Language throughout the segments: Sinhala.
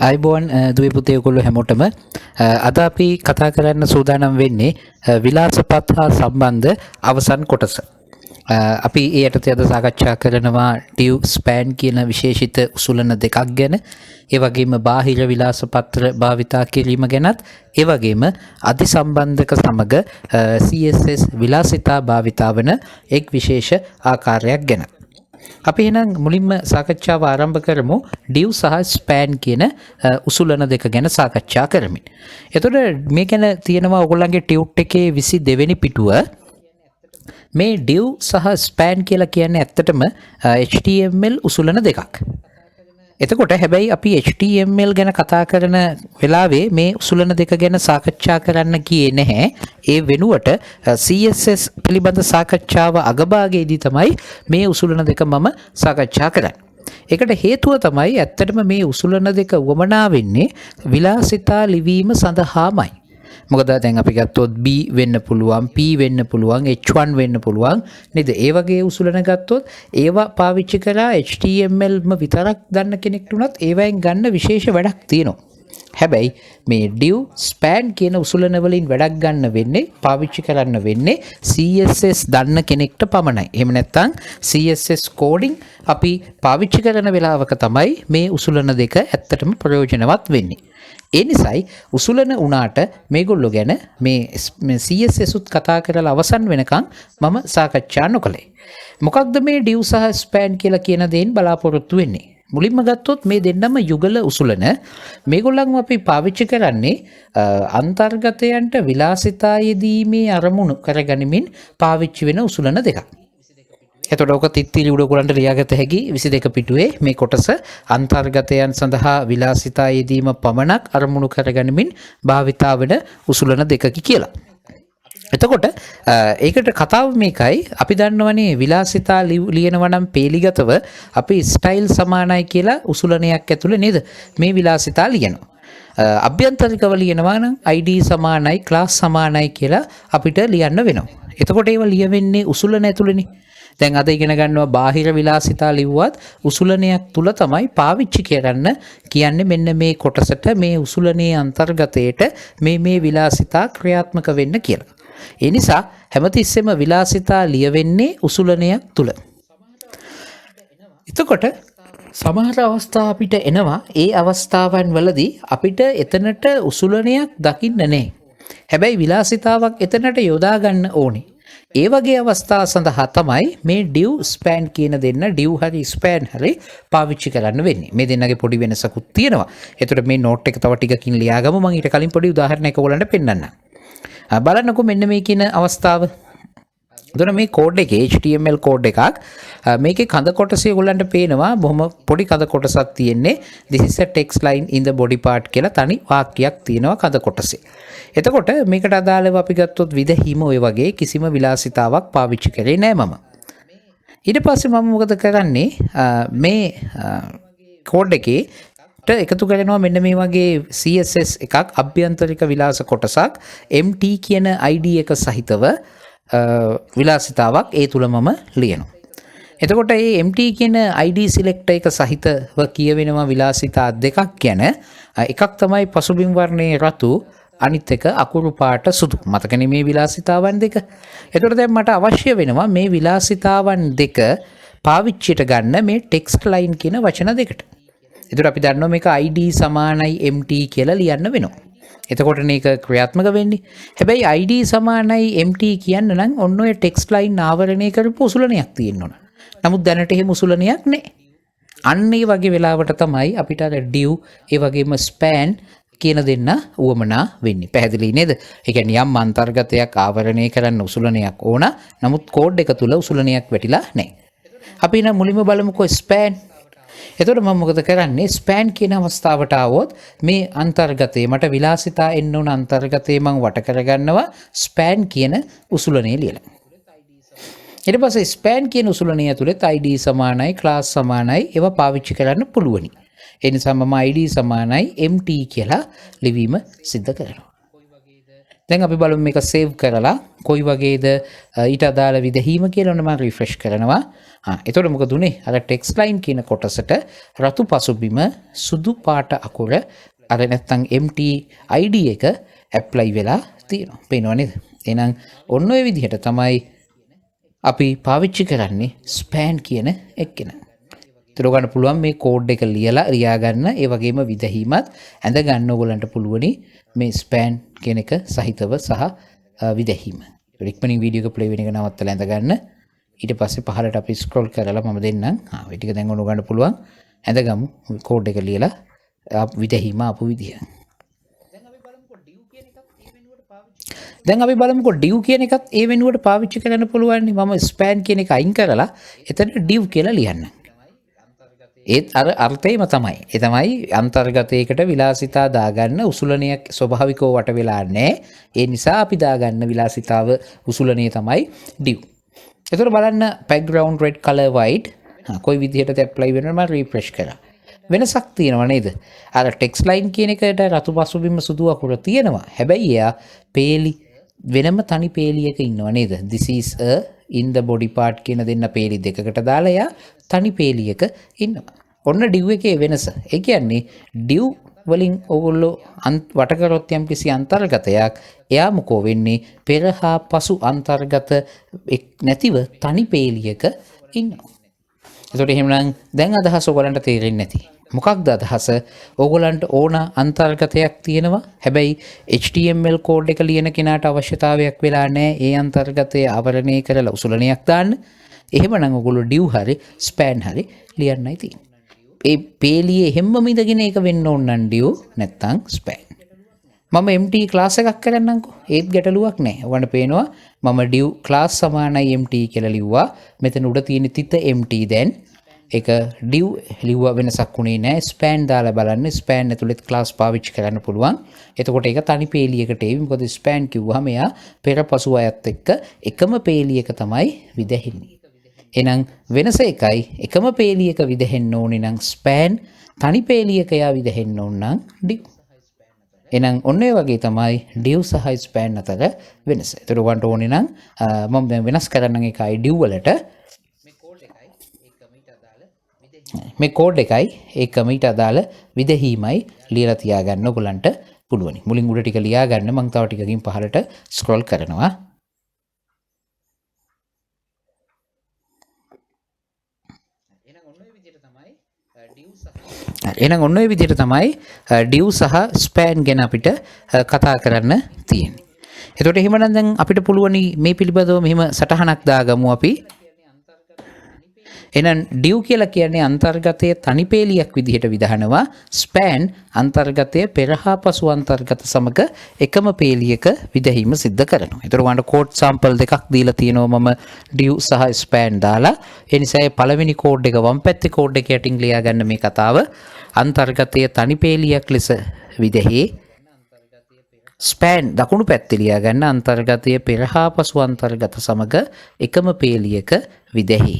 අයිබෝන් දුවේ පුතේ ඔයගොල්ලෝ හැමෝටම අද අපි කතා කරන්න සූදානම් වෙන්නේ විලාසපත් හා සම්බන්ධ අවසන් කොටස. අපි ඒ යටතේ අද සාකච්ඡා කරනවා ටිව් ස්පෑන් කියන විශේෂිත උසුලන දෙකක් ගැන, ඒ වගේම බාහිර විලාසපත්‍ර භාවිතා කිරීම ගැනත්, ඒ වගේම අධිසම්බන්ධක සමග CSS විලාසිතා භාවිතා වන එක් විශේෂ ආකාරයක් ගැන. අපි එහෙනම් මුලින්ම සාකච්ඡාව ආරම්භ කරමු ඩිව් සහ ස්පෑන් කියන උසුලන දෙක ගැන සාකච්ඡා කරමින්. එතකොට මේ ගැන තියෙනවා ඔයගොල්ලන්ගේ ටියුට් එකේ 22 වෙනි පිටුව. මේ ඩිව් සහ ස්පෑන් කියලා කියන්නේ ඇත්තටම HTML උසුලන දෙකක්. එතකොට හැබැයි අපි HTML ගැන කතා කරන වෙලාවේ මේ උසුලන දෙක ගැන සාකච්ඡා කරන්න ගියේ නැහැ. ඒ වෙනුවට CSS පිළිබඳ සාකච්ඡාව අගභාගයේදී තමයි මේ උසුලන දෙක මම සාකච්ඡා කරන්නේ. ඒකට හේතුව තමයි ඇත්තටම මේ උසුලන දෙක වමනා වෙන්නේ විලාසිතා ලිවීම සඳහාමයි. මොකද දැන් අපි ගත්තොත් B වෙන්න පුළුවන්, P වෙන්න පුළුවන්, H1 වෙන්න පුළුවන් නේද? ඒ වගේ උසුලන ගත්තොත් ඒවා පාවිච්චි කරලා HTML විතරක් දන්න කෙනෙක්ට උනත් ඒවෙන් ගන්න විශේෂ වැඩක් තියෙනවා. හැබැයි මේ div span කියන උසුලන වලින් වැඩක් ගන්න වෙන්නේ, පාවිච්චි කරන්න වෙන්නේ CSS දන්න කෙනෙක්ට පමණයි. එහෙම නැත්නම් CSS coding අපි පාවිච්චි කරන වෙලාවක තමයි මේ උසුලන දෙක ඇත්තටම ප්‍රයෝජනවත් වෙන්නේ. ඒ නිසායි උසුලන උනාට මේගොල්ලෝ ගැන මේ CSS උත් කතා කරලා අවසන් වෙනකන් මම සාකච්ඡා නොකළේ. මොකක්ද මේ div සහ span කියලා කියන දේෙන් බලාපොරොත්තු වෙන්නේ? මුලින්ම ගත්තොත් මේ දෙන්නම යුගල උසුලන. මේගොල්ලන්ව අපි පාවිච්චි කරන්නේ අන්තර්ගතයන්ට විලාසිතා යෙදීමේ අරමුණු කරගනිමින් පාවිච්චි වෙන උසුලන දෙකක්. එතකොට ඔක තිත්තිලි උඩ ඔයගොල්ලන්ට ලියාගත හැකි 22 පිටුවේ මේ කොටස අන්තර්ගතයන් සඳහා විලාසිතා යෙදීම පමණක් අරමුණු කරගනිමින් භාවිතා වෙන උසුලන දෙකකි කියලා. එතකොට ඒකට කතාව මේකයි, අපි දන්නවනේ විලාසිතා ලියනවා නම් පේලිගතව අපි ස්ටයිල් සමානයි කියලා උසුලනයක් ඇතුළේ නේද මේ විලාසිතා ලියනවා. අභ්‍යන්තරිකව ලියනවා නම් ID සමානයි, ක්ලාස් සමානයි කියලා අපිට ලියන්න වෙනවා. එතකොට ඒවා ලියවෙන්නේ උසුලන ඇතුළේනේ. දැන් අද ඉගෙන ගන්නවා බාහිර විලාසිතා ලිව්වත් උසුලනයක් තුල තමයි පාවිච්චි කරන්න කියන්නේ. මෙන්න මේ කොටසට, මේ උසුලනයේ අන්තර්ගතයට මේ විලාසිතා ක්‍රියාත්මක වෙන්න කියලා. ඒ නිසා හැමතිස්සෙම විලාසිතා ලියවෙන්නේ උසුලනයක් තුල. එතකොට සමහර අවස්ථා අපිට එනවා, ඒ අවස්ථාවන් වලදී අපිට එතනට උසුලනයක් දකින්න නැහැ. හැබැයි විලාසිතාවක් එතනට යොදා ගන්න ඕනේ. ඒ වගේ අවස්ථා සඳහා තමයි මේ div span කියන දෙන්න, div හරි span හරි පාවිච්චි කරන්න වෙන්නේ. මේ දෙන්නගේ පොඩි වෙනසකුත් තියෙනවා. එතකොට මේ නෝට් එක තව ටිකකින් ලියාගමු. මම ඊට කලින් පොඩි උදාහරණයක් ඔයගොල්ලන්ට පෙන්නන්නම්. බලන්නකෝ මෙන්න මේ කියන අවස්ථාව. එතකොට මේ කෝඩ් එකේ HTML කෝඩ් එකක්. මේකේ කඳ කොටසේ ඔයගොල්ලන්ට පේනවා බොහොම පොඩි කඳ කොටසක් තියෙන්නේ. This is a text line in the body part කියලා තනි වාක්‍යයක් තියෙනවා කඳ කොටසේ. එතකොට මේකට අදාළව අපි ගත්තොත් විදහිම ඔය වගේ කිසිම විලාසිතාවක් පාවිච්චි කරේ නෑ මම. ඊට පස්සේ මම මොකද කරන්නේ, මේ කෝඩ් එකේ එකතු කරනවා මෙන්න මේ වගේ CSS එකක්, අභ්‍යන්තරික විලාස කොටසක්, MT කියන ID එක සහිතව විලාසිතාවක් ඒ තුල මම ලියනවා. එතකොට මේ MT කියන ID select එක සහිතව කියවෙනවා විලාසිතා දෙකක් ගැන. එකක් තමයි පසුබිම් වර්ණයේ රතු, අනිත් එක අකුරු පාට සුදු. මතකනේ මේ විලාසිතාවන් දෙක. එතකොට දැන් මට අවශ්‍ය වෙනවා මේ විලාසිතාවන් දෙක පාවිච්චියට ගන්න මේ text line කියන වචන දෙකට. එතකොට අපි දන්නවා මේක ID සමානයි MT කියලා ලියන්න වෙනවා. එතකොට මේක ක්‍රියාත්මක වෙන්නේ. හැබැයි ID සමානයි MT කියන්න නම් ඔන්න ඔය text line ආවරණය කරපු උසුලනයක් තියෙන්න ඕන. නමුත් දැනට එහෙම උසුලනයක් නැහැ. අන්න ඒ වගේ වෙලාවට තමයි අපිට අර div ඒ වගේම span කියන දෙන්න උවමනා වෙන්නේ. පැහැදිලි නේද? ඒ කියන්නේ යම් අන්තර්ගතයක් ආවරණය කරන්න උසුලනයක් ඕන. නමුත් කෝඩ් එක තුල උසුලනයක් වැටිලා නැහැ. අපි නම් මුලින්ම බලමුකෝ span. එතකොට මම මොකද කරන්නේ, span කියන අවස්ථාවට ආවොත් මේ අන්තර්ගතේ මට විලාසිතා එන්න උන අන්තර්ගතේ මම වට කරගන්නවා span කියන උසුලනය ලියලා. ඊට පස්සේ span කියන උසුලනය ඇතුළේ ID සමානයි, ක්ලාස් සමානයි ඒවා පාවිච්චි කරන්න පුළුවනි. ඒ නිසා මම ID සමානයි MT කියලා ලිවීම සිද්ධ කරනවා. දැන් අපි බලමු මේක සේව් කරලා කොයි වගේද ඊට අදාළ විදහීම කියලා ඔන්න මම රිෆ්‍රෙෂ් කරනවා. එතකොට මොකද උනේ? අර ටෙක්ස්ට් ලයින් කියන කොටසට රතු පසුබිම සුදු පාට අකුර අර නැත්තම් empty id එක ඇප්ලයි වෙලා තියෙනවා. පේනව නේද? එහෙනම් ඔන්න ඔය විදිහට තමයි අපි පාවිච්චි කරන්නේ ස්පෑන් කියන එක්කෙන. ඒතර ගන්න පුළුවන් මේ කෝඩ් එක ලියා ගන්න. ඒ වගේම විදහීමත් ඇඳ ගන්න ඕගලන්ට පුළුවනි මේ ස්පෑන් කියන එක සහිතව සහ විදහීම. ඉක්මනින් වීඩියෝ එක ප්ලේ වෙන එක නවත්තලා ඇඳ ගන්න. ඊට පස්සේ පහළට අපි ස්ක්‍රෝල් කරලා මම දෙන්නම්. ඔය ටික දැන් ඔන්න ගන්න පුළුවන්. ඇඳගමු කෝඩ් එක ලියලා විදහීම ආපු විදිහ. දැන් අපි බලමුකෝ div කියන එකත් ඒ වෙනුවට පාවිච්චි කරන්න පුළුවන්. මම span කියන එක අයින් කරලා එතන div කියලා ලියන්න. ඒත් අර අර්ථයම තමයි. ඒ තමයි අන්තර්ගතයකට විලාසිතා දාගන්න උසුලනයක් ස්වභාවිකව වට වෙලා නැහැ. ඒ නිසා අපි දාගන්න විලාසිතාව උසුලනය තමයි div. එතකොට බලන්න background red color white කොයි විදිහටද apply වෙනවද මම refresh කරා. වෙනසක් තියෙනව නේද? අර text line කියන එකට රතු පසුබිම සුදු අකුර තියෙනවා. හැබැයි එයා පේලි වෙනම තනි පේලියක ඉන්නව නේද? This is a in the body part කියන දෙන්න පේලි දෙකකට දාලා එයා තනි පේලියක ඉන්නවා. ඔන්න div එකේ වෙනස. ඒ කියන්නේ div වලින් ඕගොල්ලෝ වට කරොත් යම් කිසි අන්තර්ගතයක් එයා මොකෝ වෙන්නේ පෙර හා පසු අන්තර්ගත නැතිව තනි පේලියක ඉන්නවා. එතකොට එහෙමනම් දැන් අදහස ඔයගලන්ට තේරෙන්නේ නැති. මොකක්ද අදහස? ඕගලන්ට ඕන අන්තර්ගතයක් තියෙනවා. හැබැයි HTML කෝඩ් එක ලියන කෙනාට අවශ්‍යතාවයක් වෙලා නැහැ. ඒ අන්තර්ගතය ආවරණය කරලා උසුලනයක් දාන්න. එහෙමනම් ඔයගොල්ලෝ div හරි span හරි ලියන්නයි තියෙන්නේ. ඒ පේලියේ හැමම ඉඳගෙන ඒක වෙන්න ඕන නම් div නැත්තම් span. මම empty class එකක් කරන්නම්කෝ. ඒත් ගැටලුවක් නැහැ. ඔයගොල්ලන්ට පේනවා මම div class සමානයි empty කියලා ලිව්වා. මෙතන උඩ තියෙන තිත empty දැන් ඒක div ලිව්වා වෙනසක් උනේ නැහැ. span දාලා බලන්න. span ඇතුළේ class පාවිච්චි කරන්න පුළුවන්. එතකොට ඒක තනි පේලියකට එවි. මොකද span කිව්වහම එයා පෙර පසු අයත් එක්ක එකම පේලියක තමයි විදෙන්නේ. එහෙනම් වෙනස එකයි. එකම පේලියක විදෙන්න ඕනේ නම් span, තනි පේලියක එයා විදෙන්න ඕන නම් div. එහෙනම් ඔන්න ඒ වගේ තමයි div සහ span අතර වෙනස. ඒතර ඔයගන්ට ඕනේ නම් මම දැන් වෙනස් කරන්නම් එකයි div වලට මේ කෝඩ් එකයි ඒකම ඊට අදාළ විදහීමයි ලියලා තියාගන්න ඔයගලන්ට පුළුවනි. මුලින් උඩ ටික ලියා ගන්න. මම තව ටිකකින් පහළට ස්ක්‍රෝල් කරනවා. එහෙනම් ඔන්න ඔය විදිහට තමයි div සහ span ගැන අපිට කතා කරන්න තියෙන්නේ. එතකොට එහෙමනම් දැන් අපිට පුළුවනි මේ පිළිබඳව මෙහිම සටහනක් දාගමු අපි. එහෙනම් div කියලා කියන්නේ අන්තර්ගතයේ තනි පේලියක් විදිහට විදහනවා. span අන්තර්ගතයේ පෙර හා පසු අන්තර්ගත සමග එකම පේලියක විදහීම සිද්ධ කරනවා. ඒතර වන්ට කෝඩ් සැම්පල් දෙකක් දීලා තියෙනවා මම div සහ span දාලා. ඒ නිසා මේ පළවෙනි කෝඩ් එක වම් පැත්තේ කෝඩ් එක යටින් ලියා ගන්න මේ කතාව. අන්තර්ගතයේ තනි පේලියක් ලෙස විදෙහි. span දකුණු පැත්තේ ලියා ගන්න අන්තර්ගතයේ පෙර හා පසු අන්තර්ගත සමග එකම පේලියක විදෙහි.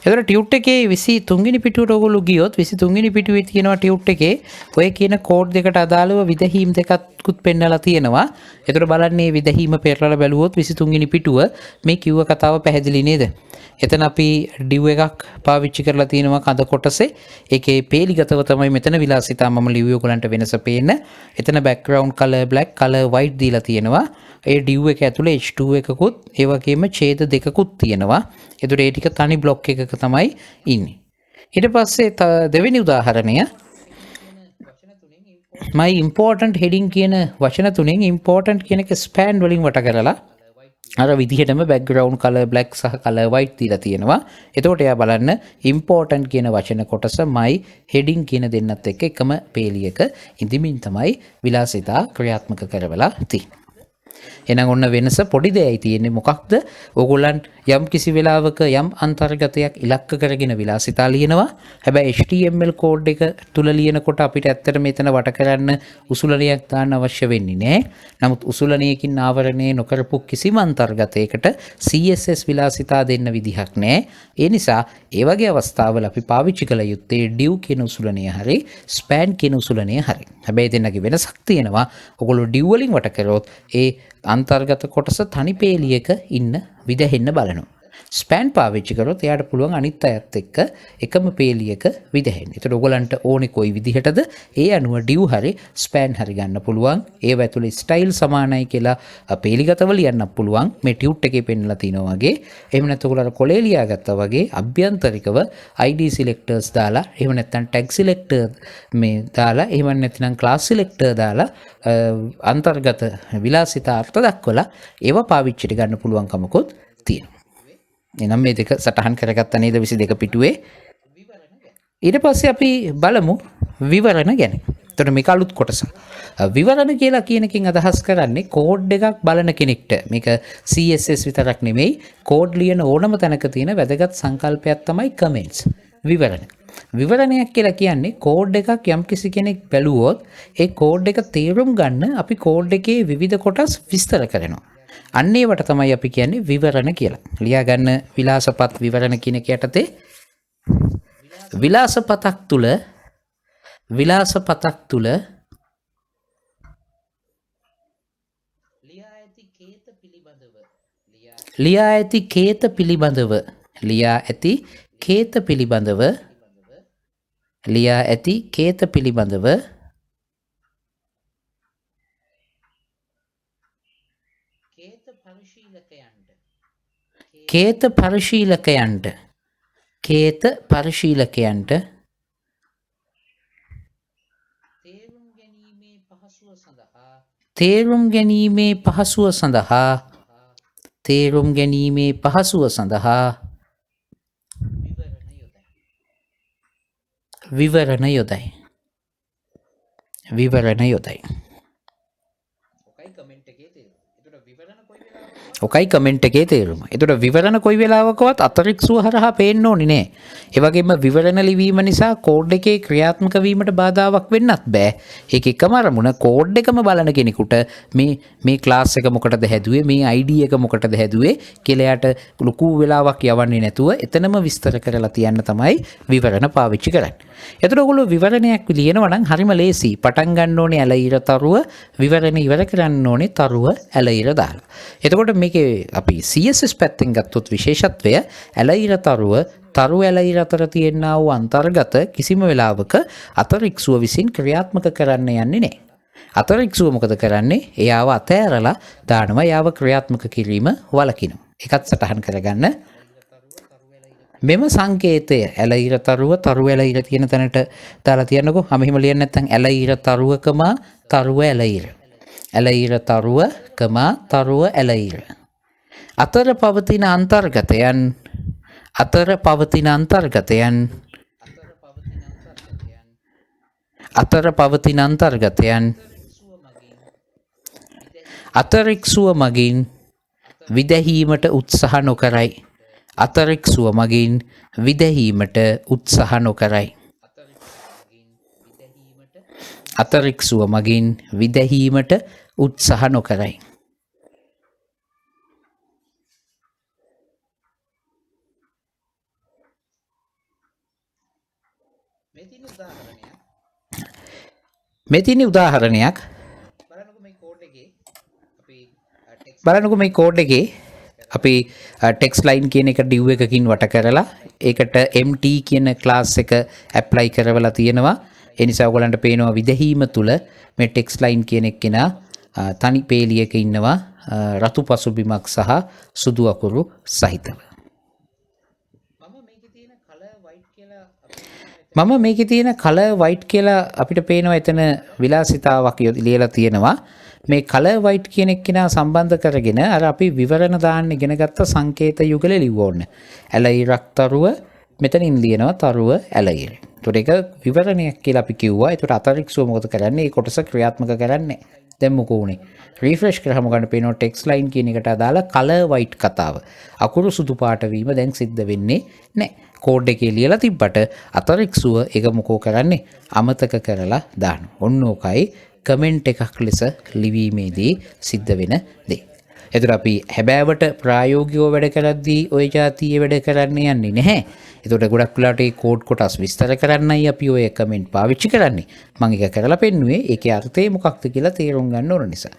එතකොට ටියුට් එකේ 23 වෙනි පිටුවට ඔයගොල්ලෝ ගියොත් 23 වෙනි පිටුවේ තියෙනවා ටියුට් එකේ ඔය කියන කෝඩ් දෙකට අදාළව විදහීම් දෙකක්කුත් පෙන්නලා තියෙනවා. එතකොට බලන්න මේ විදහීම පෙරලලා බැලුවොත් 23 වෙනි පිටුව මේ කිව්ව කතාව පැහැදිලි නේද? එතන අපි div එකක් පාවිච්චි කරලා තියෙනවා කඳ කොටසේ. ඒකේ පේලිගතව තමයි මෙතන විලාසිතා මම ලිව්වේ ඔයගලන්ට වෙනස පේන්න. එතන background color black, color white දීලා තියෙනවා. ඒ div එක ඇතුලේ h2 එකකුත් ඒ වගේම ඡේද දෙකකුත් තියෙනවා. ඒතර ඒ ටික තනි බ්ලොක් එකක තමයි ඉන්නේ. ඊට පස්සේ දෙවෙනි උදාහරණය my important heading කියන වචන තුනෙන් important කියන එක span වලින් වට කරලා අර විදිහටම background color black සහ color white දීලා තියෙනවා. එතකොට එයා බලන්න important කියන වචන කොටස my heading කියන දෙන්නත් එක්ක එකම පේලියක ඉඳිමින් තමයි විලාසිතා ක්‍රියාත්මක කරවලා තියෙන්නේ. එහෙනම් ඔන්න වෙනස පොඩි දෙයයි තියෙන්නේ. මොකක්ද? ඕගොල්ලන් යම් කිසි වෙලාවක යම් අන්තර්ගතයක් ඉලක්ක කරගෙන විලාසිතා ලියනවා. හැබැයි HTML කෝඩ් එක තුල ලියනකොට අපිට ඇත්තට මෙතන වට කරන්න උසුලනයක් දාන්න අවශ්‍ය වෙන්නේ නැහැ. නමුත් උසුලනයකින් ආවරණය නොකරපු කිසිම අන්තර්ගතයකට CSS විලාසිතා දෙන්න විදිහක් නැහැ. ඒ නිසා ඒ වගේ අවස්ථාවල අපි පාවිච්චි කළ යුත්තේ div කියන උසුලනය හරි span කියන උසුලනය හරි. හැබැයි දෙන්නගේ වෙනසක් තියෙනවා. ඔයගොල්ලෝ div වලින් වට කරොත් ඒ අන්තර්ගත කොටස තනි පේලියක ඉන්න විදහෙන්න බලනවා. ස්පෑන් පාවිච්චි කරොත් එයාට පුළුවන් අනිත් අයත් එක්ක එකම පේලියක විදහෙන්න. ඒතකොට ඔයගලන්ට ඕනේ කොයි විදිහටද ඒ අනුව div හරි ස්පෑන් හරි ගන්න පුළුවන්. ඒව ඇතුලේ ස්ටයිල් සමානයි කියලා පේලිගතව ලියන්න පුළුවන්. මේ ටියුට් එකේ පෙන්නලා තිනවා වගේ. එහෙම නැත්නම් ඔයගලට කොලේ ලියාගත්තා වගේ අභ්‍යන්තරිකව ID selectors දාලා එහෙම නැත්නම් tag selector මේ දාලා එහෙම නැත්නම් class selector දාලා අන්තර්ගත විලාසිතා අර්ථ දක්වලා ඒව පාවිච්චිට ගන්න පුළුවන්කමකුත් තියෙනවා. එනම් මේ දෙක සටහන් කරගත්ත නේද 22 පිටුවේ. ඊට පස්සේ අපි බලමු විවරණ ගැන. එතකොට මේක අලුත් කොටසක්. විවරණ කියලා කියන එකෙන් අදහස් කරන්නේ කෝඩ් එකක් බලන කෙනෙක්ට. මේක CSS විතරක් නෙමෙයි කෝඩ් ලියන ඕනම තැනක තියෙන වැදගත් සංකල්පයක් තමයි කමෙන්ට්ස්. විවරණ. විවරණයක් කියලා කියන්නේ කෝඩ් එකක් යම්කිසි කෙනෙක් බැලුවොත් ඒ කෝඩ් එක තේරුම් ගන්න අපි කෝඩ් එකේ විවිධ කොටස් විස්තර කරනවා. අන්න ඒවට තමයි අපි කියන්නේ විවරණ කියලා. ලියා ගන්න විලාසපත් විවරණ කියන එක යටතේ විලාසපතක් තුල ලියා ඇති කේත පිළිබඳව කේත පරිශීලකයන්ට තේරුම් ගැනීමේ පහසුව සඳහා විවරණ යොදයි. ඔකයි කමෙන්ට් එකේ තේරුම. එතකොට විවරණ කොයි වෙලාවකවත් අතරික්සුව හරහා පේන්න ඕනේ නෑ. ඒ වගේම විවරණ ලිවීම නිසා කෝඩ් එකේ ක්‍රියාත්මක වීමට බාධාවක් වෙන්නත් බෑ. ඒක එකම අරමුණ කෝඩ් එකම බලන කෙනෙකුට මේ ක්ලාස් එක මොකටද හැදුවේ, මේ ID එක මොකටද හැදුවේ කියලා යාට ලොකු වෙලාවක් යවන්නේ නැතුව එතනම විස්තර කරලා තියන්න තමයි විවරණ පාවිච්චි කරන්නේ. එතකොට ඔයගොල්ලෝ විවරණයක් ලියනවා නම් හරිම ලේසි. පටන් ගන්න ඕනේ ඇල ඉර තරුව, විවරණ ඉවර කරන්න ඕනේ තරුව ඇල ඉර දාලා. එතකොට මේකේ අපි CSS පැත්තෙන් ගත්තොත් විශේෂත්වය ඇල ඉර තරුව තරු ඇල ඉර අතර තියෙනා වූ අන්තර්ගත කිසිම වෙලාවක අතරික්සුව විසින් ක්‍රියාත්මක කරන්න යන්නේ නැහැ. අතරික්සුව මොකද කරන්නේ? එයාව අතෑරලා දානවා, එයාව ක්‍රියාත්මක කිරීම වළකිනවා. ඒකත් සටහන් කරගන්න. මෙම සංකේතය ඇල ඉර තරුව තරු ඇල ඉර තියෙන තැනට දාලා තියන්නකෝ. මෙහෙම ලියන්න නැත්නම් ඇල ඉර තරුවකම තරුව ඇල ඉර. ඇල ඉර තරුවකම තරුව ඇල ඉර. අතර පවතින අන්තර්ගතයන් අතරික්සුව මගින් විදහීමට උත්සාහ නොකරයි. මෙතිනි උදාහරණයක් බලන්නකෝ මේ කෝඩ් එකේ අපි ටෙක්ස්ට් ලයින් කියන එක div එකකින් වට කරලා ඒකට mt කියන ක්ලාස් එක ඇප්ලයි කරවලා තියෙනවා. ඒ නිසා ඔයගලන්ට පේනවා විදහීම තුල මේ ටෙක්ස්ට් ලයින් කියන එකේනා තනි පේලියක ඉන්නවා රතු පසුබිමක් සහ සුදු අකුරු සහිතව. මම මේකේ තියෙන color white කියලා අපිට පේනවා එතන විලාසිතාවක් ලියලා තියෙනවා. මේ color white කියන එක්කිනා සම්බන්ධ කරගෙන අර අපි විවරණ දාන්න ඉගෙන ගත්ත සංකේත යුගල ලිව්ව ඕනේ. ඇල ඉරක් තරුව මෙතනින් ලියනවා තරුව ඇල ඉර. ඒකට ඒක විවරණයක් කියලා අපි කිව්වා. ඒකට අතරික්සුව මොකද කරන්නේ? මේ කොටස ක්‍රියාත්මක කරන්නේ. දැන් මොකෝ උනේ රිෆ්‍රෙෂ් කරාම ගන්න පේනවා ටෙක්ස්ට් ලයින් කියන එකට අදාළ කලර් වයිට් කතාව. අකුරු සුදු පාට වීම දැන් සිද්ධ වෙන්නේ නැහැ. කෝඩ් එකේ ලියලා තිබ්බට අතරික්සුව ඒක මොකෝ කරන්නේ අමතක කරලා දානවා. ඔන්න ඕකයි කමෙන්ට් එකක් ලෙස ලිවීමේදී සිද්ධ වෙන දේ. එතකොට අපි හැබෑවට ප්‍රායෝගිකව වැඩ කරද්දී ওই જાතියේ වැඩ කරන්න යන්නේ නැහැ. එතකොට ගොඩක් වෙලාවට මේ කෝඩ් කොටස් විස්තර කරන්නයි අපි ඔය කමෙන්ට් පාවිච්චි කරන්නේ. මම ඒක කරලා පෙන්නුවේ ඒකේ අර්ථය මොකක්ද කියලා තේරුම් ගන්න ඕන නිසා.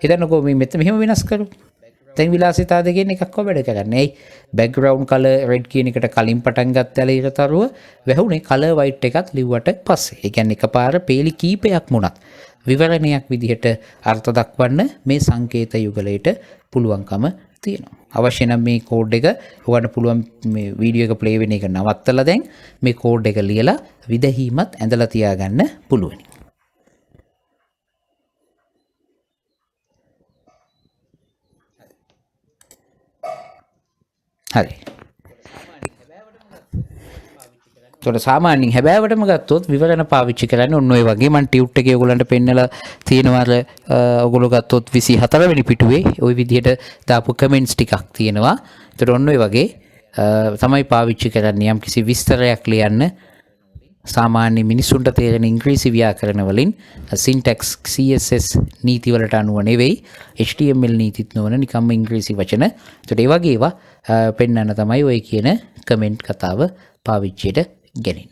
හිතන්නකෝ මේ මෙහෙම වෙනස් කරමු. දැන් විලාසිතා දෙකෙන් එකක්ව වැඩ කරන්නේ. ඇයි? බෑග්ග්‍රවුන්ඩ් කලර් රෙඩ් කියන එකට කලින් පටන් ගත්තාල ඊටතරුව වැහුනේ කලර් වයිට් එකත් ලිව්වට පස්සේ. ඒ කියන්නේ එකපාර පේලි කීපයක් මුණත් විවරණයක් විදිහට අර්ථ දක්වන්න මේ සංකේත යුගලයට පුළුවන්කම තියෙනවා. අවශ්‍ය නම් මේ කෝඩ් එක ඔයගොල්ලන්ට පුළුවන් මේ වීඩියෝ එක ප්ලේ වෙන එක නවත්තලා දැන් මේ කෝඩ් එක ලියලා විදහීමත් ඇඳලා තියාගන්න පුළුවන්. හරි. ඒකට සාමාන්‍යයෙන් හැබෑවටම ගත්තොත් විවරණ පාවිච්චි කරන්නේ ඔන්න ඔය වගේ මම ටියුට් එකේ ඔයගොල්ලන්ට පෙන්නලා තියෙනවා අර ඔයගොල්ලෝ ගත්තොත් 24 වෙනි පිටුවේ ওই විදිහට දාපු කමෙන්ට්ස් ටිකක් තියෙනවා. ඒකට ඔන්න ඔය වගේ තමයි පාවිච්චි කරන්නේ යම් කිසි විස්තරයක් ලියන්න සාමාන්‍ය මිනිසුන්ට තේරෙන ඉංග්‍රීසි ව්‍යාකරණ වලින් syntax CSS නීති වලට අනුව නෙවෙයි HTML නීතිත් නොවන නිකම්ම ඉංග්‍රීසි වචන. ඒකට ඒ වගේ ඒවා පෙන්වන්න තමයි ඔය කියන කමෙන්ට් කතාව පාවිච්චියට ගෙනින්.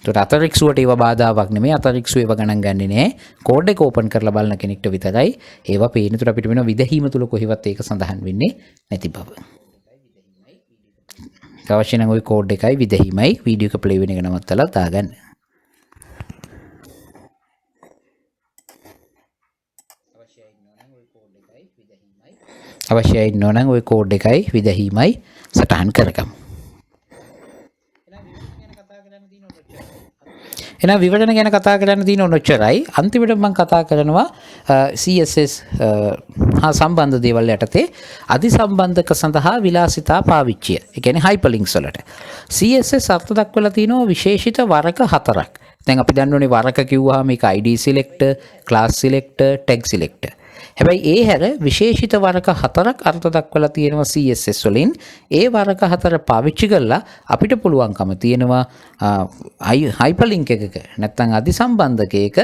අතරික්සුවට ඒව බාධාවක් නෙමෙයි අතරික්සුව ඒව ගණන් ගන්නේ නෑ. කෝඩ් එක ඕපන් කරලා බලන කෙනෙක්ට විතරයි ඒව පේන. ඒතර අපිට වෙන විදහීම තුල කොහෙවත් ඒක සඳහන් වෙන්නේ නැති බව. අවශ්‍ය නම් ওই කෝඩ් එකයි විදහීමයි වීඩියෝ එක ප්ලේ වෙන එක නවත්තලා දාගන්න. අවශ්‍යයි නෝනම් ওই කෝඩ් එකයි විදහීමයි සටහන් කරගමු. එහෙනම් විවරණ ගැන කතා කරන්න තියෙන ඔච්චරයි. අන්තිමට මම කතා කරනවා CSS හා සම්බන්ධ දේවල් යටතේ අධිසම්බන්ධක සඳහා විලාසිතා පාවිච්චිය. ඒ කියන්නේ hyperlinks වලට. CSS අර්ථ දක්වලා තියෙනවා විශේෂිත වරක 4ක්. දැන් අපි දන්නෝනේ වරක කිව්වහම මේක ID selector, class selector, tag selector. හැබැයි ඒ හැර විශේෂිත වරක 4ක් අර්ථ දක්වලා තියෙනවා CSS වලින්. ඒ වරක 4 පාවිච්චි කරලා අපිට පුළුවන්කම තියෙනවා hyperlink එකක නැත්නම් අධිසම්බන්ධකයක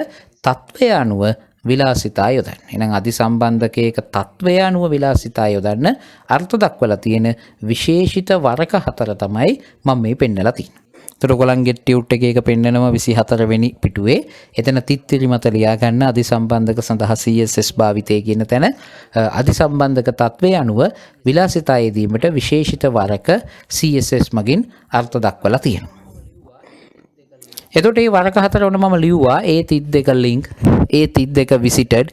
තත්වය අනුව විලාසිතා යොදන්න. එහෙනම් අධිසම්බන්ධකයක තත්වය අනුව විලාසිතා යොදන්න අර්ථ දක්වලා තියෙන විශේෂිත වරක 4 තමයි මම මේ පෙන්නලා තියෙන්නේ. ඒතර ඔයගොල්ලන්ගේ ටියුට් එකේ එක පෙන්නනවා 24 වෙනි පිටුවේ. එතන තිත්තිරි මත ලියා ගන්න අධිසම්බන්ධක සඳහා CSS භාවිතය කියන තැන අධිසම්බන්ධක තත්වයේ අනුව විලාසිතා යෙදීමට විශේෂිත වරක CSS මගින් අර්ථ දක්වලා තියෙනවා. එතකොට මේ වරක 4 උන මම ලිව්වා A32 link, A32 visited,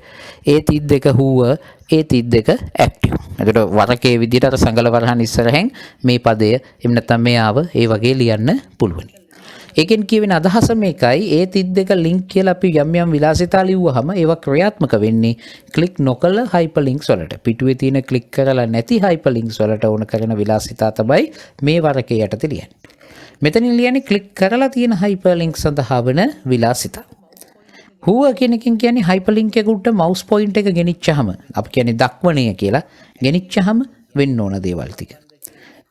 A32 whoever, A32 active. එතකොට වරකේ විදිහට අර සංගල වරහන් ඉස්සරහෙන් මේ පදය එහෙම නැත්නම් මේ ආව ඒ වගේ ලියන්න පුළුවන්. ඒකෙන් කියවෙන අදහස මේකයි A32 link කියලා අපි යම් යම් විලාසිතා ලිව්වහම ඒවා ක්‍රියාත්මක වෙන්නේ ක්ලික් නොකළ hyperlinks වලට. පිටුවේ තියෙන ක්ලික් කරලා නැති hyperlinks වලට ඕන කරන විලාසිතා තමයි මේ වරකේ යටතේ ලියන්නේ. මෙතනින් ලියන්නේ ක්ලික් කරලා තියෙන hyperlink සඳහා වන විලාසිතා. හුව කියන එකෙන් කියන්නේ hyperlink එකට mouse point එක ගෙනිච්චාම අපි කියන්නේ දක්වණය කියලා ගෙනිච්චාම වෙන්න ඕන දේවල් ටික.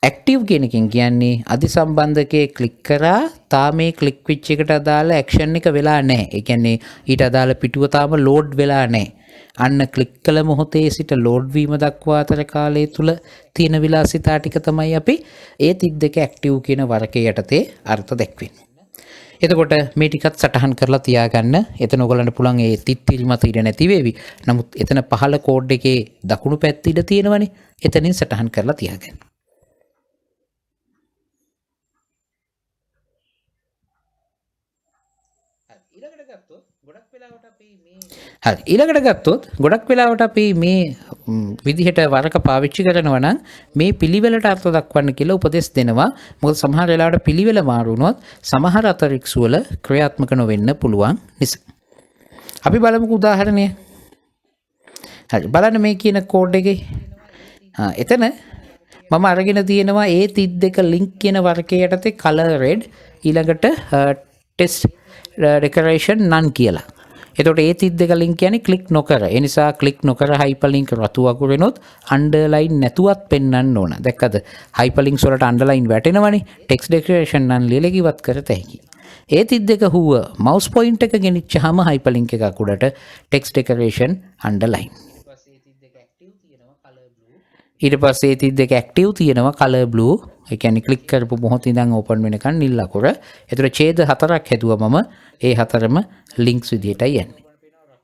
active කියන එකෙන් කියන්නේ අධිසම්බන්ධකයේ ක්ලික් කරා තාම මේ ක්ලික් වෙච්ච එකට අදාළ action එක වෙලා නැහැ. ඒ කියන්නේ ඊට අදාළ පිටුව තාම load වෙලා නැහැ. අන්න ක්ලික් කළ මොහොතේ සිට ලෝඩ් වීම දක්වා අතර කාලය තුල තියෙන විලාසිතා ටික තමයි අපි A32 ඇක්ටිව් කියන වරකේ යටතේ අර්ථ දැක්වෙන්නේ. එතකොට මේ ටිකත් සටහන් කරලා තියාගන්න. එතන ඔයගලන්ට පුළුවන් ඒ තිත්තිරි මත ඉඳ නැති වේවි. නමුත් එතන පහළ කෝඩ් එකේ දකුණු පැත්තේ ඉඳ තියෙනවනේ. එතනින් සටහන් කරලා තියාගන්න. හරි ඊළඟට ගත්තොත් ගොඩක් වෙලාවට අපි මේ විදිහට වරක පාවිච්චි කරනවා නම් මේ පිළිවෙලට අර්ථ දක්වන්න කියලා උපදෙස් දෙනවා. මොකද සමහර වෙලාවට පිළිවෙල මාරු වුණොත් සමහර අතරික්ස් වල ක්‍රියාත්මක නොවෙන්න පුළුවන් නිසා. අපි බලමුකෝ උදාහරණය. හරි බලන්න මේ කියන කෝඩ් එකේ එතන මම අරගෙන තියෙනවා A32 link කියන වරකේ යටතේ color red ඊළඟට ටෙස්ට් ඩෙකරේෂන් නන් කියලා. එතකොට ඒ 32 ලින්ක් කියන්නේ ක්ලික් නොකර. ඒ නිසා ක්ලික් නොකර හයිපර්ලින්ක් රතු අකුරෙනොත් අන්ඩර්ලයින් නැතුවත් පෙන්වන්න ඕන. දැක්කද? හයිපර්ලින්ක්ස් වලට අන්ඩර්ලයින් වැටෙනවනේ. ටෙක්ස්ට් ඩෙකරේෂන් නම් ලියලා කිවත් කරත හැකි. ඒ 32 හුව මවුස් පොයින්ට් එක ගෙනිච්චාම හයිපර්ලින්ක් එකක් උඩට ටෙක්ස්ට් ඩෙකරේෂන් අන්ඩර්ලයින්. ඊට පස්සේ 32 ඇක්ටිව් තියෙනවා කලර් බ්ලූ. ඒ කියන්නේ ක්ලික් කරපු මොහොත ඉඳන් ඕපන් වෙනකන් නිල් අකුර. ඒතර ඡේද 4ක් හැදුවා මම. ඒ 4ම ලින්ක්ස් විදියටයි යන්නේ.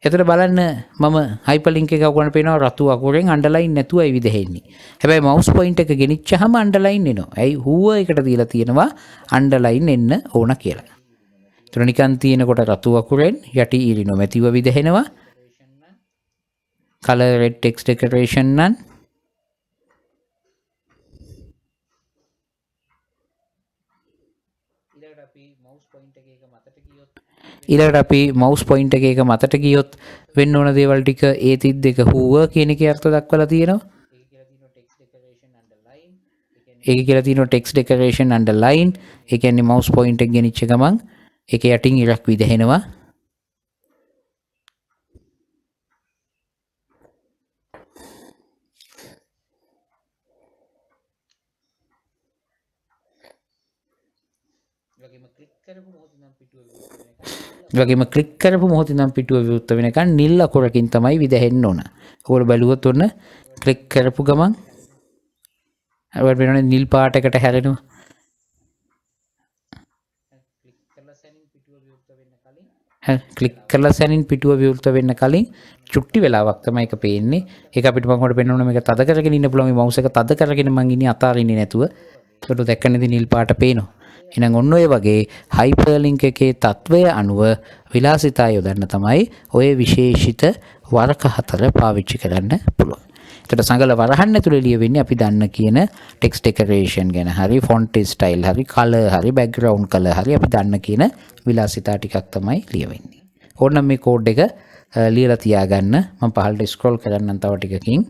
ඒතර බලන්න මම හයිපර්ලින්ක් එක උගන්න පේනවා රතු අකුරෙන් අන්ඩර්ලයින් නැතුවයි විදෙන්නේ. හැබැයි මවුස් පොයින්ට් එක ගෙනිච්චාම අන්ඩර්ලයින් එනවා. ඇයි හුව එකට දීලා තියෙනවා අන්ඩර්ලයින් එන්න ඕන කියලා. ඒතර නිකන් තියෙනකොට රතු අකුරෙන් යටි ඉරි නොමැතිව විදෙනවා. color red text decoration නම් ඊළඟට අපි මවුස් පොයින්ට් එකේ මතට ගියොත් වෙන්න ඕන දේවල් ටික ඒ 32 හුව කියන එකේ අර්ථ දක්වලා තියෙනවා. ඒකේ කියලා තියෙනවා ටෙක්ස්ට් ඩෙකරේෂන් අන්ඩර්ලයින්. ඒ කියන්නේ මවුස් පොයින්ට් එක ගෙනිච්ච ගමන් ඒක යටින් ඉරක් විදෙනවා. වගේම ක්ලික් කරපු මොහොතේ නම් පිටුව විවෘත වෙනකන් නිල් අකුරකින් තමයි විදෙන්න ඕන. ඕක බලුවොත් ඔන්න ක්ලික් කරපු ගමන් අපිට වෙනනේ නිල් පාටයකට හැරෙනවා. ක්ලික් කරලා සැනින් පිටුව විවෘත වෙන්න කලින් චුට්ටි වෙලාවක් තමයි ඒක පේන්නේ. ඒක අපිට මම කොට පෙන්වන්න මේක තද කරගෙන ඉන්න පුළුවන්. මේ මවුස් එක තද කරගෙන මං ඉන්නේ අතාරින්නේ නැතුව. ඒකට දැක්කනේදී නිල් පාට පේනවා. එහෙනම් ඔන්න ඔය වගේ හයිපර්ලින්ක් එකේ තත්වය අනුව විලාසිතා යොදන්න තමයි ඔය විශේෂිත වරක 4 පාවිච්චි කරන්න පුළුවන්. ඒකට සංගල වරහන් ඇතුලේ ලියවෙන්නේ අපි දන්න කියන ටෙක්ස්ට් ඩෙකරේෂන් ගැන හරි ෆොන්ට් ස්ටයිල් හරි කලර් හරි බෑග්ග්‍රවුන්ඩ් කලර් හරි අපි දන්න කියන විලාසිතා ටිකක් තමයි ලියවෙන්නේ. ඕනනම් මේ කෝඩ් එක ලියලා තියාගන්න. මම පහළට ස්ක්‍රෝල් කරන්නම් තව ටිකකින්.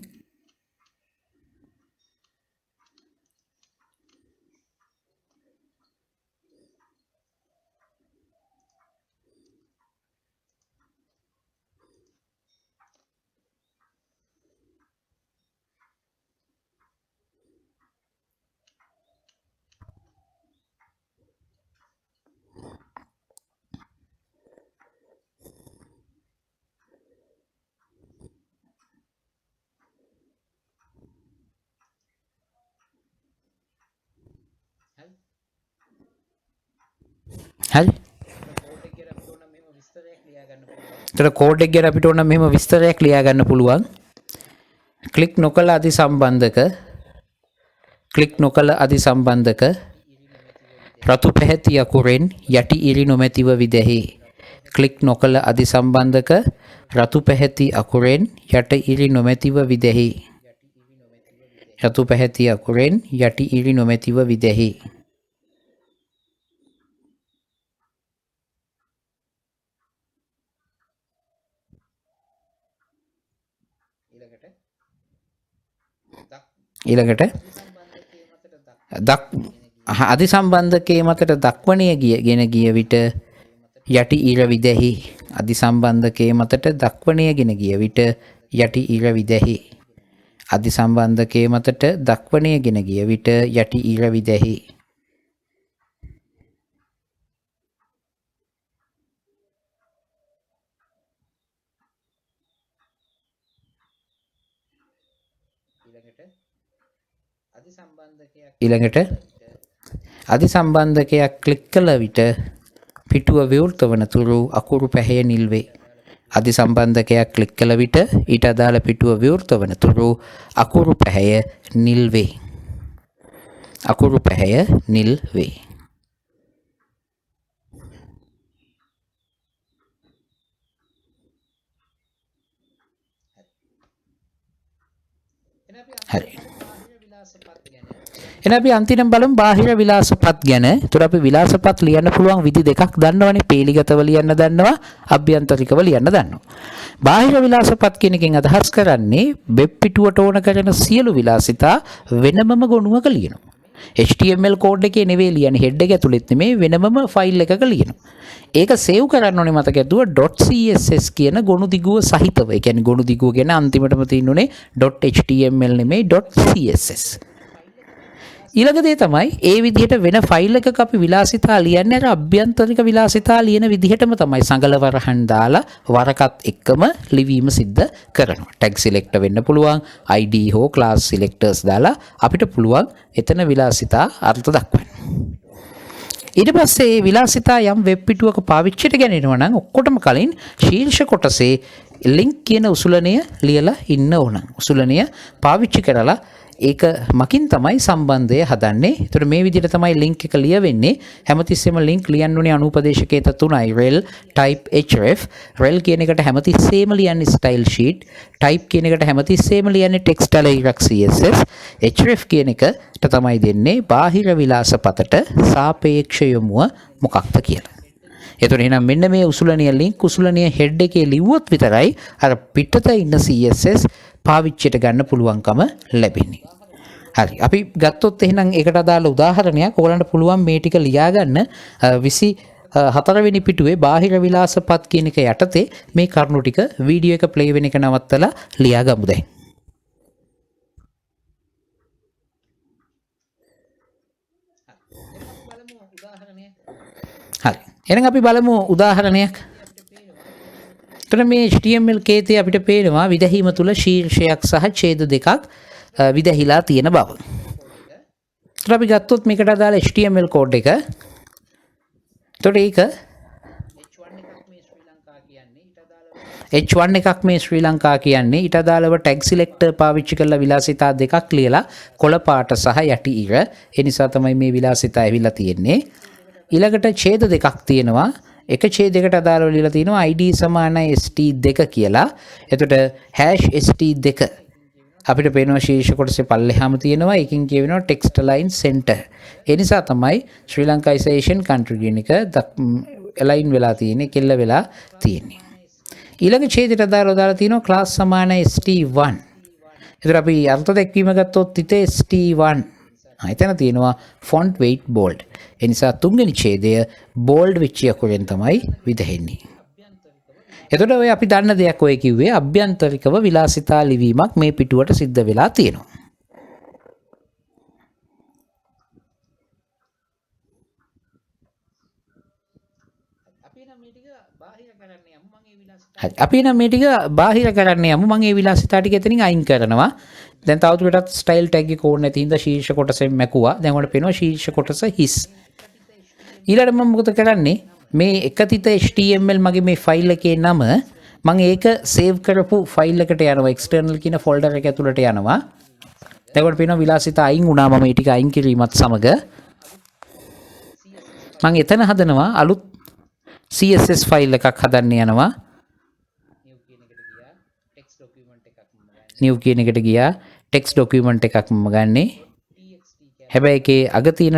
හරි. ඒතර කෝඩ් එක ගැන අපිට ඕන මෙහෙම විස්තරයක් ලියා ගන්න පුළුවන්. ක්ලික් නොකළ අධිසම්බන්ධක රතු පැහැති අකුරෙන් යටි ඉරි නොමැතිව විදෙහි. ක්ලික් නොකළ අධිසම්බන්ධක රතු පැහැති අකුරෙන් යට ඉරි නොමැතිව විදෙහි. රතු පැහැති අකුරෙන් යටි ඉරි නොමැතිව විදෙහි. ඊළඟට අධිසම්බන්ධකයේ මතට දක්වණය ගෙන ගිය විට යටි ඉර විදෙහි. අධිසම්බන්ධකයේ මතට දක්වණය ගෙන ගිය විට යටි ඉර විදෙහි. අධිසම්බන්ධකයේ මතට දක්වණය ගෙන ගිය විට යටි ඉර විදෙහි. ඊළඟට අධිසම්බන්ධකයක් ක්ලික් කළ විට පිටුව විවෘත වන තුරු අකුරු පැහැය නිල් වේ. අධිසම්බන්ධකයක් ක්ලික් කළ විට ඊට අදාළ පිටුව විවෘත වන තුරු අකුරු පැහැය නිල් වේ. අකුරු පැහැය නිල් වේ. හරි. එහෙනම් අපි අන්තිමට බලමු බාහිර විලාසපත් ගැන. ඒතර අපි විලාසපත් ලියන්න පුළුවන් විදි දෙකක් දන්නවනේ. පේලිගතව ලියන්න දන්නවා, අභ්‍යන්තරිකව ලියන්න දන්නවා. බාහිර විලාසපත් කියන එකෙන් අදහස් කරන්නේ වෙබ් පිටුවට ඕන කරන සියලු විලාසිතා වෙනමම ගොනුවක ලියනවා. HTML කෝඩ් එකේ නෙවෙයි ලියන්නේ head එක ඇතුළෙත් නෙමෙයි වෙනමම ෆයිල් එකක ලියනවා. ඒක සේව් කරන්න ඕනේ මතක ඇතුව .css කියන ගොනු දිගුව සහිතව. ඒ කියන්නේ ගොනු දිගුව කියන අන්තිමටම තියෙනුනේ .html නෙමෙයි .css. ඊළඟ දේ තමයි ඒ විදිහට වෙන ෆයිල් එකක අපි විලාසිතා ලියන්නේ අර අභ්‍යන්තරික විලාසිතා ලියන විදිහටම තමයි සංගල වරහන් දාලා වරකත් එක්කම ලිවීම සිද්ධ කරනවා. ටැග් සිලෙක්ට් වෙන්න පුළුවන් ID හෝ ක්ලාස් සිලෙක්ටර්ස් දාලා අපිට පුළුවන් එතන විලාසිතා අර්ථ දක්වන්න. ඊට පස්සේ විලාසිතා යම් වෙබ් පිටුවක පාවිච්චියට ගැනීමනවා නම් ඔක්කොටම කලින් ශීර්ෂ කොටසේ ලින්ක් කියන උසුලනය ලියලා ඉන්න ඕන. උසුලනය පාවිච්චි කරලා ඒක මකින් තමයි සම්බන්ධය හදන්නේ. ඒතර මේ විදිහට තමයි ලින්ක් එක ලියවෙන්නේ. හැමතිස්සෙම ලින්ක් ලියන්න උනේ අනුපදේශකේත තුනයි. rel type href. rel කියන එකට හැමතිස්සෙම ලියන්නේ style sheet. type කියන එකට හැමතිස්සෙම ලියන්නේ text alert css. href කියන එකට තමයි දෙන්නේ බාහිර විලාස පතට සාපේක්ෂ යොමුව මොකක්ද කියලා. එතකොට එහෙනම් මෙන්න මේ උසුලනිය ලින්ක් උසුලනිය හෙඩ් එකේ ලිව්වොත් විතරයි අර පිටත ඉන්න CSS පාවිච්චියට ගන්න පුළුවන්කම ලැබෙන්නේ. හරි. අපි ගත්තොත් එහෙනම් ඒකට අදාළ උදාහරණයක් ඔයගලන්ට පුළුවන් මේ ටික ලියා ගන්න 24 වෙනි පිටුවේ බාහිර විලාසපත් කියන එක යටතේ මේ කරුණු ටික වීඩියෝ එක ප්ලේ වෙන එක නවත්තලා ලියා ගමු දැන්. හරි. එහෙනම් අපි බලමු උදාහරණයක්. එතන මේ HTML කේතේ අපිට පේනවා විදහීම තුල ශීර්ෂයක් සහ ඡේද දෙකක් විදහිලා තියෙන බව. එතන අපි ගත්තොත් මේකට අදාළ HTML කෝඩ් එක. එතකොට ඒක H1 එකක් මේ ශ්‍රී ලංකා කියන්නේ ඊට අදාළව ටැග් සිලෙක්ටර් පාවිච්චි කරලා විලාසිතා දෙකක් ලියලා කොළ පාට සහ යටි ඉර. ඒ නිසා තමයි මේ විලාසිතා ඇවිල්ලා තියෙන්නේ. ඊළඟට ඡේද දෙකක් තියෙනවා. එක ඡේදයකට අදාළව ලියලා තියෙනවා ID සමානයි st2 කියලා. එතකොට #st2 අපිට පේනවා ශීර්ෂ කොටසේ පල්ලෙහාම තියෙනවා. ඒකෙන් කියවෙනවා text align center. ඒ නිසා තමයි ශ්‍රී ලංකායිසේෂන් country කියන එක align වෙලා තියෙන්නේ, කෙල්ල වෙලා තියෙන්නේ. ඊළඟ ඡේදයට අදාළව දාලා තියෙනවා class සමානයි st1. එතකොට අපි අර්ථ දැක්වීම ගත්තොත් ඉතේ st1 එතන තියෙනවා font weight bold. ඒ නිසා තුන්වෙනි ඡේදය bold වෙච්ච අකුරෙන් තමයි විදෙන්නේ. එතකොට ඔය අපි දන්න දෙයක් ඔය කිව්වේ අභ්‍යන්තරිකව විලාසිතා ලිවීමක් මේ පිටුවට සිද්ධ වෙලා තියෙනවා. අපි නම් මේ ටික බාහිර කරන්න යමු. මම මේ විලාසිතා ටික එතනින් අයින් කරනවා. දැන් තවදුරටත් ස්ටයිල් ටැග් එක ඕනේ නැති හින්දා ශීර්ෂ කොටසෙන් මැකුවා. දැන් ඔයාලට පේනවා ශීර්ෂ කොටස හිස්. ඊළඟට මම මොකද කරන්නේ? මේ එකතිත HTML මගේ මේ ෆයිල් එකේ නම මම ඒක සේව් කරපු ෆයිල් එකට යනවා. external කියන ෆෝල්ඩර් එක ඇතුළට යනවා. දැන් ඔයාලට පේනවා විලාසිතා අයින් වුණා. මම මේ ටික අයින් කිරීමත් සමග මම එතන හදනවා අලුත් CSS ෆයිල් එකක් හදන්න යනවා. new කියන එකට ගියා text document එකක් මම ගන්නෙ. හැබැයි ඒකේ අග තියෙන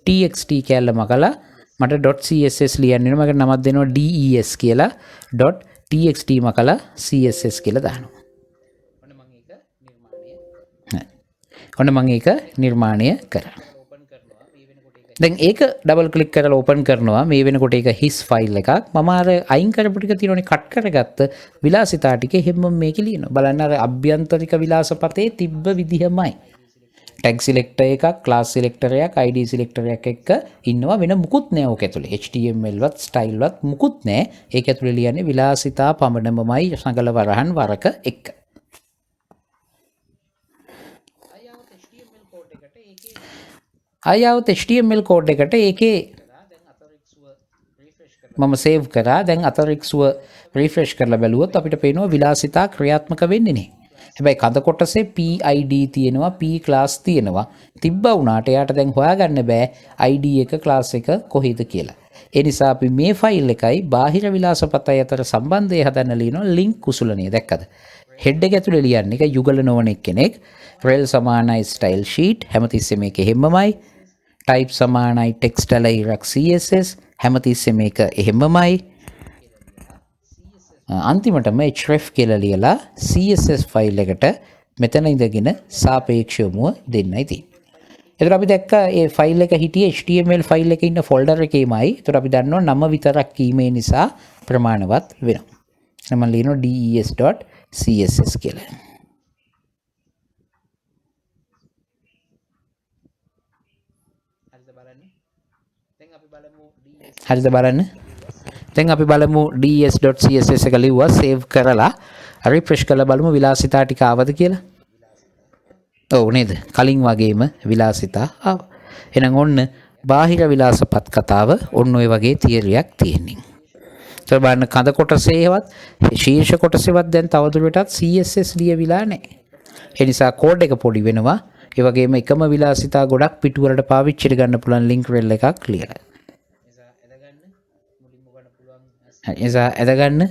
.txt කැල්ල මකලා මට .css ලියන්න වෙනවා. මකට නමක් දෙනවා des කියලා .txt මකලා css කියලා දානවා. ඔන්න මම ඒක නිර්මාණය කරා. දැන් ඒක ඩබල් ක්ලික් කරලා ඕපන් කරනවා. මේ වෙනකොට ඒක හිස් ෆයිල් එකක්. මම අර අයින් කරපු ටික තියෙනනේ කට් කරගත්ත විලාසිතා ටික හැමම මේකේ ලියනවා. බලන්න අර අභ්‍යන්තරික විලාසපතේ තිබ්බ විදිහමයි. ටැග් සිලෙක්ටර් එකක්, ක්ලාස් සිලෙක්ටර් එකක්, ID සිලෙක්ටර් එකක් එක්ක ඉන්නවා. වෙන මුකුත් නෑ ඕක ඇතුලේ. HTML වත් ස්ටයිල් වත් මුකුත් නෑ. ඒක ඇතුලේ ලියන්නේ විලාසිතා පමණමයි සංගල වරහන් වරක එක්ක. ආයවත HTML කෝඩ් එකට ඒකේ මම සේව් කරා. දැන් අතරික්සුව රිෆ්‍රෙෂ් කරලා බැලුවොත් අපිට පේනවා විලාසිතා ක්‍රියාත්මක වෙන්නේ නැහැ. හැබැයි කඳ කොටසේ PID තියෙනවා, P class තියෙනවා. තිබ්බා වුණාට එයාට දැන් හොයාගන්න බෑ ID එක class එක කොහෙද කියලා. ඒ නිසා අපි මේ ෆයිල් එකයි බාහිර විලාසපතයි අතර සම්බන්ධය හදන්න ලියනවා link කුසලණිය. දැක්කද? head එක ඇතුලේ ලියන්නේ එක යුගල නොවන කෙනෙක්. rel සමානයි style sheet හැමතිස්සෙම මේක එහෙමමයි. type සමානයි text alert css හැමතිස්සෙම මේක එහෙමමයි. අන්තිමටම href කියලා ලියලා css ෆයිල් එකට මෙතන ඉඳගෙන සාපේක්ෂවම දෙන්නයි තියෙන්නේ. එතකොට අපි දැක්ක ඒ ෆයිල් එක හිටියේ HTML ෆයිල් එකේ ඉන්න ෆෝල්ඩර් එකේමයි. එතකොට අපි දන්නවා නම විතරක් කීමේ නිසා ප්‍රමාණවත් වෙනවා. එහෙනම් මම ලියනවා des.css කියලා. හරිද බලන්න. දැන් අපි බලමු des.css එක ලිව්වා සේව් කරලා රිෆ්‍රෙෂ් කරලා බලමු විලාසිතා ටික ආවද කියලා. ඔව් නේද? කලින් වගේම විලාසිතා ආවා. එහෙනම් ඔන්න බාහිර විලාසපත් කතාව ඔන්න ඔය වගේ තියරියක් තියෙන්නේ. ඒතර බලන්න කඳ කොටසේවත් ශීර්ෂ කොටසේවත් දැන් තවදුරටත් CSS ලියවිලා නැහැ. ඒ නිසා කෝඩ් එක පොඩි වෙනවා. ඒ වගේම එකම විලාසිතා ගොඩක් පිටුවලට පාවිච්චි ගන්න පුළුවන් ලින්ක් රෙල් එකක් ලියලා. එසා ඇදගන්න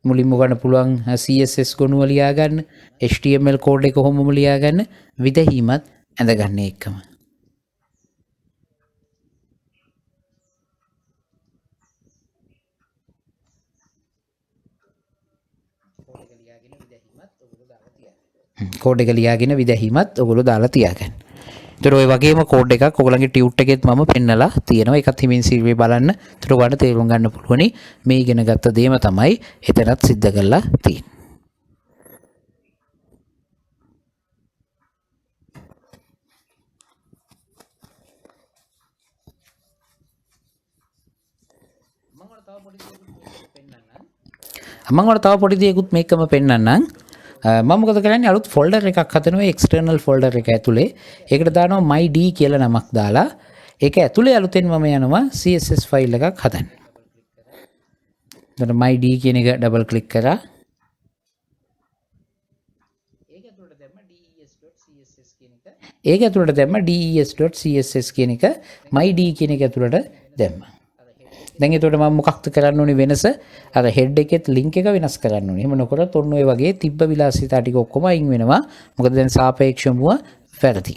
මුලින්ම ගන්න පුළුවන් CSS ගොනුව ලියා ගන්න HTML කෝඩ් එක කොහොමම ලියා ගන්න විදහීමත් ඇඳගන්න එකම. කෝඩ් එක ලියාගෙන විදහීමත් ඔයගොල්ලෝ දාලා තියාගන්න. ඒතර ඔය වගේම කෝඩ් එකක් ඔයගොල්ලන්ගේ ටියුට් එකෙත් මම පෙන්නලා තියෙනවා. ඒකත් හිමින් සීරියේ බලන්න. ඒතර ඔයාලට තේරුම් ගන්න පුළුවනි මේ ඉගෙන ගත්ත දේම තමයි එතනත් සිද්ධ කරලා තියෙන්නේ. මම ඔයාලට තව පොඩි දෙයක්ත් මේකම පෙන්නන්නම්. මම මොකද කරන්නේ අලුත් ෆෝල්ඩර් එකක් හදනවා එක්ස්ටර්නල් ෆෝල්ඩර් එක ඇතුලේ. ඒකට දානවා myd කියලා නමක් දාලා ඒක ඇතුලේ අලුතෙන් මම යනවා CSS ෆයිල් එකක් හදන්න. එතකොට myd කියන එක ඩබල් ක්ලික් කරා. ඒක ඇතුලට දැම්ම des.css කියන එක myd කියන එක ඇතුලට දැම්මා. දැන් එතකොට මම මොකක්ද කරන්න ඕනේ වෙනස? අර හෙඩ් එකෙත් ලින්ක් එක වෙනස් කරන්න ඕනේ. එහෙම නොකරත් ඔන්න ඔය වගේ තිබ්බ විලාසිතා ටික ඔක්කොම අයින් වෙනවා. මොකද දැන් සාපේක්ෂවම වැරදි.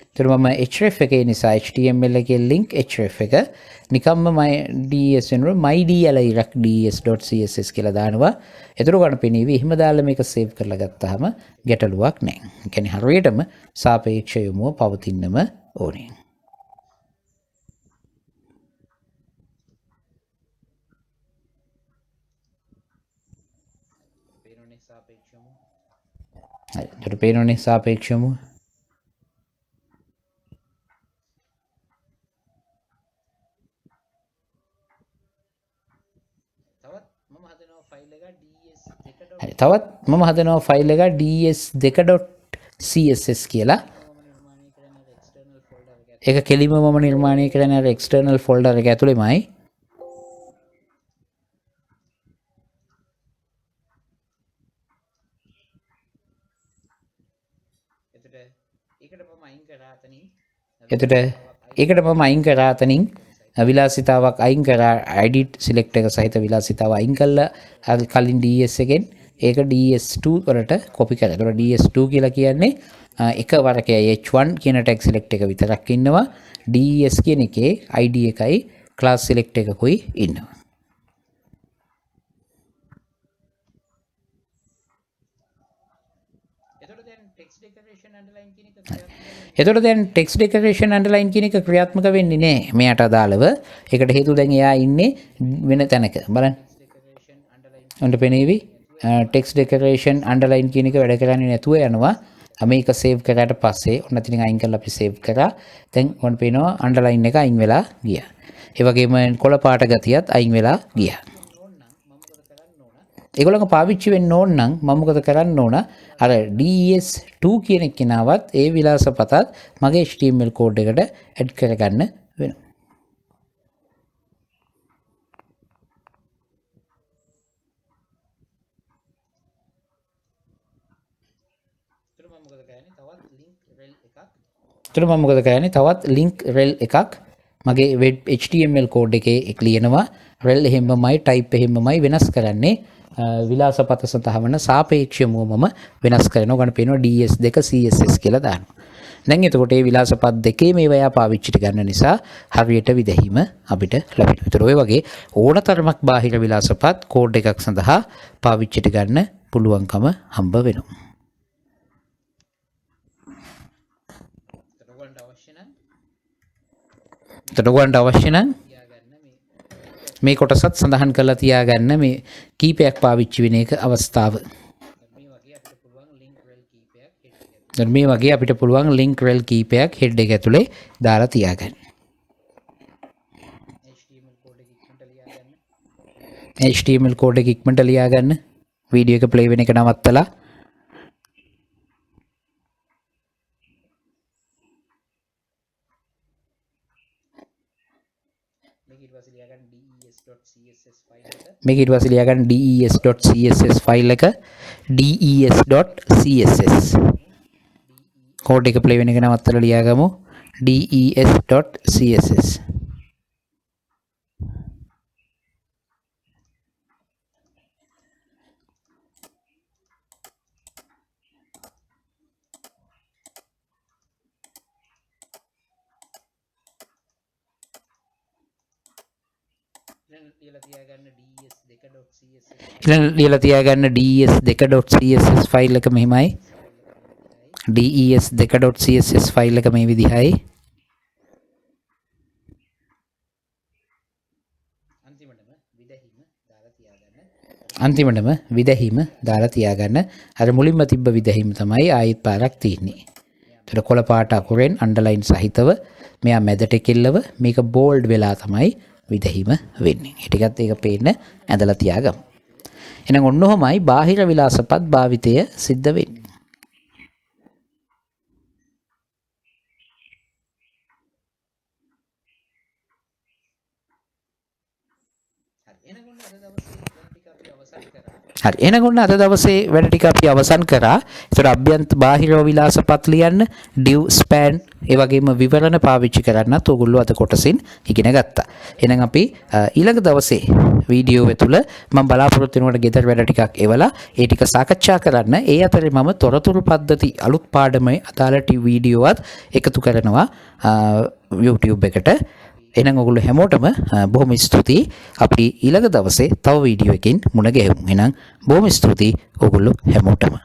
ඒතර මම href එකේ නිසා HTML එකේ link href එක නිකම්ම ds වෙනුවට myd යලා ඉරක් des.css කියලා දානවා. ඒතර ගන්න පෙනීවි. එහෙම දාලා මේක සේව් කරලා ගත්තාම ගැටලුවක් නැහැ. ඒ කියන්නේ හරියටම සාපේක්ෂවම පවතින්නම ඕනේ. හරි පේනෝනේ සාපේක්ෂවම. තවත් මම හදනවා ෆයිල් එක ds2.css කියලා. ඒක කෙලිම මම නිර්මාණය කරන අර එක්ස්ටර්නල් ෆෝල්ඩර් එක ඇතුළේමයි. එතකොට ඒකට මම අයින් කරා අතනින් විලාසිතාවක් අයින් කරා edit select එක සහිත විලාසිතාව අයින් කළා අර කලින් ds එකෙන් ඒක ds2 වලට copy කරා. ඒතකොට ds2 කියලා කියන්නේ එකවරක h1 කියන tag select එක විතරක් ඉන්නවා. ds කියන එකේ id එකයි class select එකකුයි ඉන්නවා. එතකොට දැන් text decoration underline කියන එක ක්‍රියාත්මක වෙන්නේ නැහැ මෙයාට අදාළව. ඒකට හේතුව දැන් එයා ඉන්නේ වෙන තැනක. බලන්න. උන්ට පෙනේවි text decoration underline කියන එක වැඩ කරන්නේ නැතුව යනවා. මේක save කරාට පස්සේ ඔන්න ඉතින් අයින් කරලා අපි save කරා. දැන් ඔන්න පේනවා underline එක අයින් වෙලා ගියා. ඒ වගේම කොළ පාට ගතියත් අයින් වෙලා ගියා. ඒගොල්ලන්ව පාවිච්චි වෙන්න ඕන නම් මම මොකද කරන්න ඕන? අර des2 කියන කෙනාවත් ඒ විලාසපතත් මගේ HTML කෝඩ් එකට ඇඩ් කරගන්න වෙනවා. එතකොට මම මොකද කරන්නේ? තවත් link rel එකක් මගේ web HTML කෝඩ් එකේ ලියනවා. rel එහෙමමයි type එහෙමමයි වෙනස් කරන්නේ. විලාසපත සතහවන සාපේක්ෂවම මම වෙනස් කරනවා. ගන්න පේනවා ds2 css කියලා දානවා. දැන් එතකොට මේ විලාසපත් දෙකේ මේවා පාවිච්චිට ගන්න නිසා හරියට විදහිම අපිට ලැබෙනවා. ඒතර ඔය වගේ ඕනතරමක් බාහිර විලාසපත් කෝඩ් එකක් සඳහා පාවිච්චිට ගන්න පුළුවන්කම හම්බ වෙනවා. ඔයගොල්ලන්ට අවශ්‍ය නම් මේ කොටසත් සඳහන් කරලා තියාගන්න මේ කීපයක් පාවිච්චි වෙන එක අවස්ථාව. දැන් මේ වගේ අපිට පුළුවන් ලින්ක් රෙල් කීපයක් හෙඩ් එක ඇතුලේ දාලා තියාගන්න. HTML කෝඩ් එක ඉක්මනට ලියාගන්න. වීඩියෝ එක ප්ලේ වෙන එක නවත්තලා මේක ඊට පස්සේ ලියාගන්න des.css ෆයිල් එක des.css කෝඩ් එක ප්ලේ වෙන එක නවත්තලා ලියාගමු des.css. ලියලා තියාගන්න des2.css ෆයිල් එක මෙහිමයි. des2.css ෆයිල් එක මේ විදිහයි. අන්තිමටම විදහිම දාලා තියාගන්න. අර මුලින්ම තිබ්බ විදහිම තමයි ආයෙත් පාරක් තියෙන්නේ. ඒතර කොළ පාට අකුරෙන් අන්ඩර්ලයින් සහිතව මෙයා මැදට කෙල්ලව මේක බෝල්ඩ් වෙලා තමයි විදහිම වෙන්නේ. ඒ ටිකත් ඒක පේන්න ඇඳලා තියාගමු. එහෙනම් ඔන්නෝමයි බාහිර විලාසපත් භාවිතය සිද්ධ වෙන්නේ. හරි එහෙනම් ඔන්න අද දවසේ වැඩ ටික අපි අවසන් කරා. ඒතර අභ්‍යන්තර බාහිර විලාසපත් ලියන්න div span ඒ වගේම විවරණ පාවිච්චි කරන්නත් ඕගොල්ලෝ අද කොටසින් ඉගෙන ගත්තා. එහෙනම් අපි ඊළඟ දවසේ වීඩියෝ තුළ මම බලාපොරොත්තු වෙනකොට ගෙදර වැඩ ටිකක් එවලා ඒ ටික සාකච්ඡා කරන්න. ඒ අතරේ මම තොරතුරු පද්ධති අලුත් පාඩමේ අදාළ වීඩියෝවත් එකතු කරනවා YouTube එකට. එහෙනම් ඔයගොල්ලෝ හැමෝටම බොහොම ස්තුතියි. අපි ඊළඟ දවසේ තව වීඩියෝ එකකින් මුණ ගැහෙමු. එහෙනම් බොහොම ස්තුතියි ඔයගොල්ලෝ හැමෝටම.